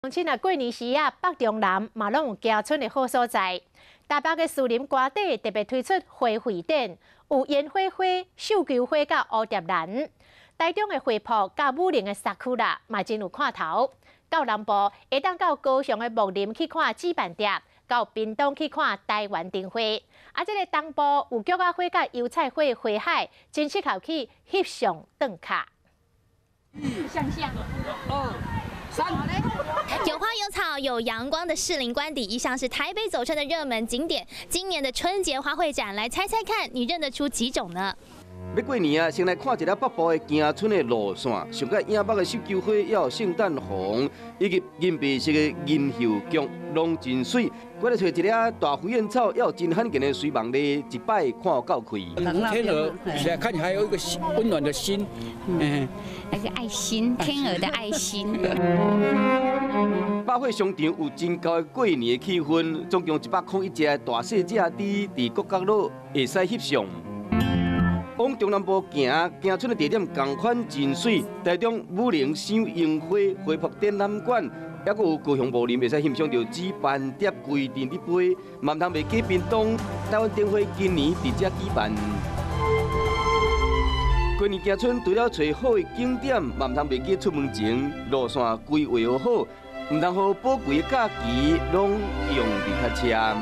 相信过年时北中南嘛拢有行春的好所在。台北的树林瓜地特别推出花卉展，有烟火花、绣球花、甲蝴蝶兰。台中的花圃、甲武陵的沙区啦，嘛真有看头。到南部会当到高雄的木林去看纸板蝶，到屏东去看台湾灯花。这个东部有菊花花、甲油菜花的花海，真适合去翕相打卡。像2、3。有花有草有阳光的士林官邸，一向是台北走春的热门景点。今年的春节花卉展，来猜猜看，你认得出几种呢？要过年啊，先来看一下北部的行春的路线，上个影北的绣球花，也有圣诞红，以及银白色的银绣菊，拢真水。过来找一粒大飞燕草，也有真罕见的水芒咧，一摆看到开。天鹅，现在看起来还有一个温暖的心，那个爱心，天鹅的爱心。百货商场有真高的过年的气氛，总共101只大细只猪伫各角落会使翕相。往中南部行春的地点同款真水，台中武陵赏樱花花圃展览馆，还佫有高雄武林会使欣赏到纸板碟规定伫飞，嘛唔通袂记屏东台湾灯会今年伫遮举办。过年行春除了找好的景点，嘛唔通袂记出门前路线规划好，唔通好宝贵的假期拢用伫较车。